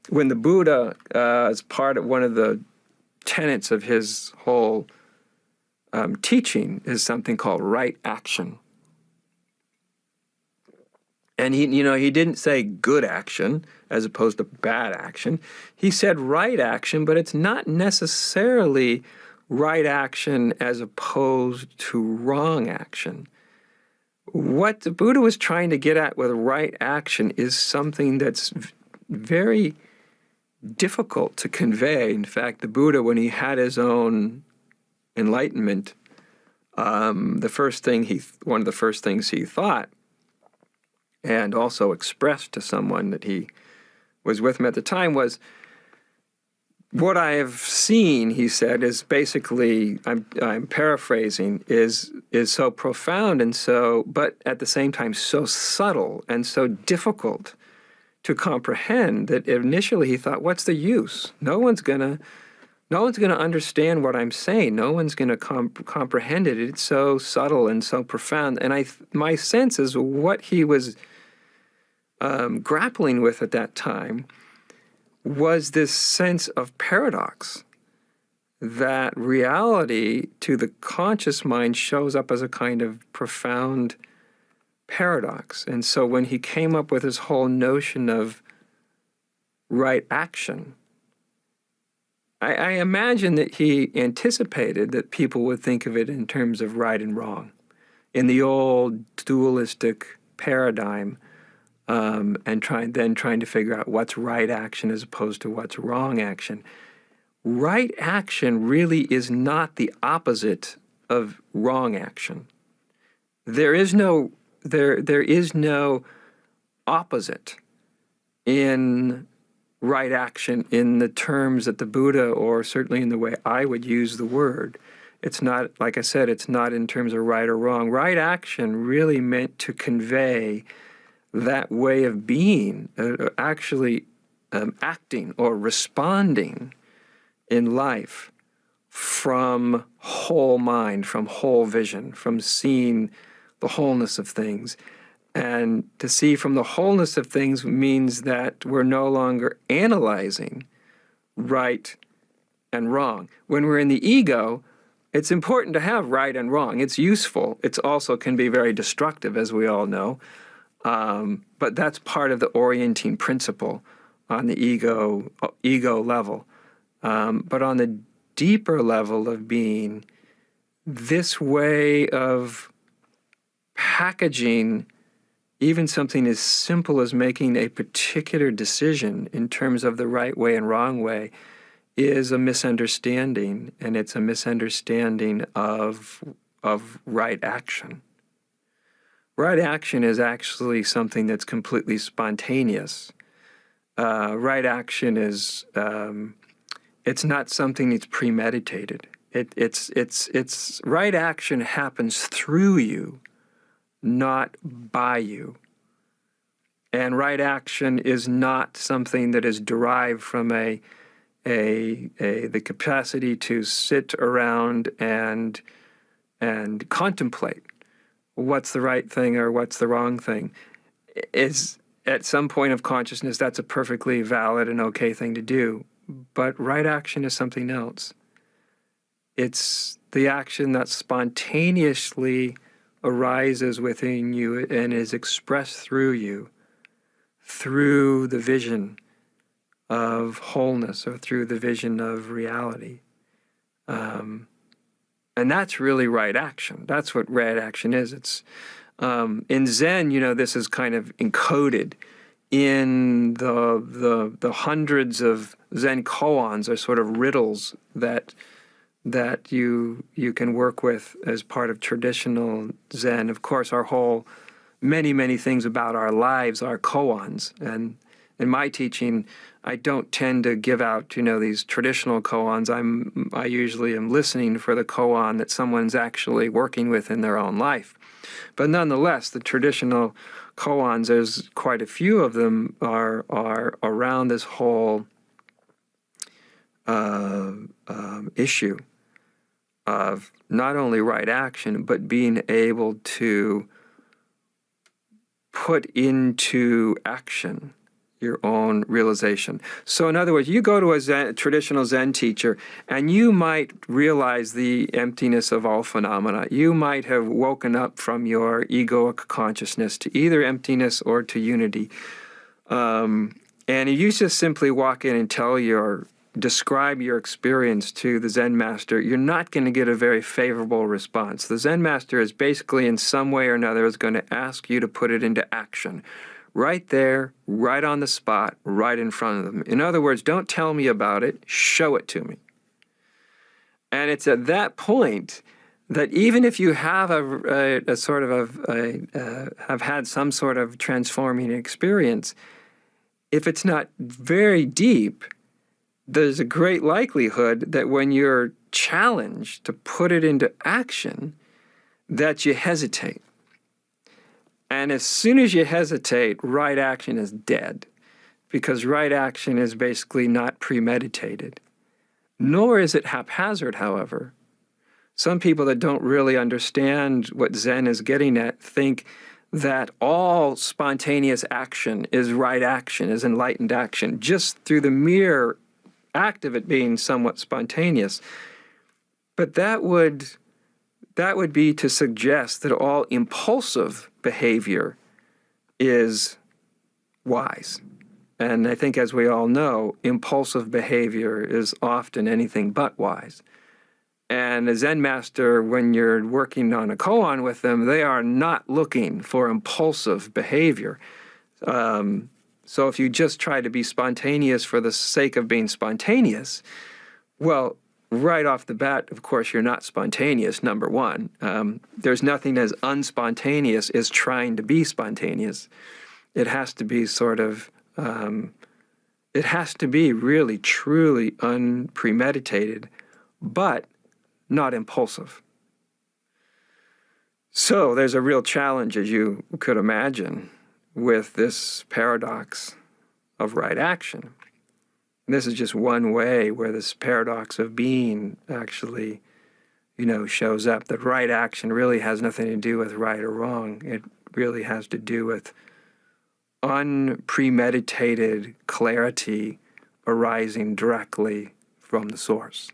when the Buddha, as part of one of the tenets of his whole teaching, is something called right action. And he didn't say good action as opposed to bad action. He said right action, but it's not necessarily right action as opposed to wrong action. What the Buddha was trying to get at with right action is something that's very difficult to convey. In fact, the Buddha, when he had his own enlightenment, one of the first things he thought, and also expressed to someone that he was with him at the time, was, what I have seen, he said, is basically, I'm paraphrasing, is so profound and so, but at the same time so subtle and so difficult to comprehend that initially he thought, what's the use? No one's gonna understand what I'm saying. No one's gonna comprehend it. It's so subtle and so profound. And my sense is what he was grappling with at that time was this sense of paradox, that reality to the conscious mind shows up as a kind of profound paradox. And so when he came up with his whole notion of right action, I imagine that he anticipated that people would think of it in terms of right and wrong, in the old dualistic paradigm, and trying to figure out what's right action as opposed to what's wrong action. Right action really is not the opposite of wrong action. There is no opposite in right action in the terms that the Buddha, or certainly in the way I would use the word. It's not, like I said, it's not in terms of right or wrong. Right action really meant to convey that way of being, actually acting or responding in life from whole mind, from whole vision, from seeing the wholeness of things. And to see from the wholeness of things means that we're no longer analyzing right and wrong. When we're in the ego, it's important to have right and wrong. It's useful. It also can be very destructive, as we all know. But that's part of the orienting principle on the ego level. But on the deeper level of being, this way of packaging even something as simple as making a particular decision in terms of the right way and wrong way is a misunderstanding, and it's a misunderstanding of right action. Right action is actually something that's completely spontaneous. Right action is, it's not something that's premeditated. It's right action happens through you, not by you. And right action is not something that is derived from the capacity to sit around and contemplate what's the right thing or what's the wrong thing. Is at some point of consciousness, that's a perfectly valid and okay thing to do. But right action is something else. It's the action that spontaneously arises within you and is expressed through you, through the vision of wholeness or through the vision of reality. And that's really right action. That's what right action is. It's in Zen, this is kind of encoded in the hundreds of Zen koans, are sort of riddles that you can work with as part of traditional Zen. Of course, our whole many things about our lives are koans. And in my teaching, I don't tend to give out, these traditional koans. I usually am listening for the koan that someone's actually working with in their own life. But nonetheless, the traditional koans, there's quite a few of them, are around this whole issue of not only right action, but being able to put into action your own realization. So in other words, you go to a traditional Zen teacher and you might realize the emptiness of all phenomena. You might have woken up from your egoic consciousness to either emptiness or to unity. And if you just simply walk in and describe your experience to the Zen master, you're not going to get a very favorable response. The Zen master is basically in some way or another is going to ask you to put it into action. Right there, right on the spot, right in front of them. In other words, don't tell me about it, show it to me. And it's at that point that even if you have have had some sort of transforming experience, if it's not very deep, there's a great likelihood that when you're challenged to put it into action, that you hesitate. And as soon as you hesitate, right action is dead, because right action is basically not premeditated. Nor is it haphazard, however. Some people that don't really understand what Zen is getting at think that all spontaneous action is right action, is enlightened action, just through the mere act of it being somewhat spontaneous. But that would be to suggest that all impulsive behavior is wise. And I think, as we all know, impulsive behavior is often anything but wise. And a Zen master, when you're working on a koan with them, they are not looking for impulsive behavior. So if you just try to be spontaneous for the sake of being spontaneous, well, right off the bat, of course, you're not spontaneous, number one. There's nothing as unspontaneous as trying to be spontaneous. It has to be it has to be really, truly unpremeditated, but not impulsive. So there's a real challenge, as you could imagine, with this paradox of right action. And this is just one way where this paradox of being actually, shows up. That right action really has nothing to do with right or wrong. It really has to do with unpremeditated clarity arising directly from the source.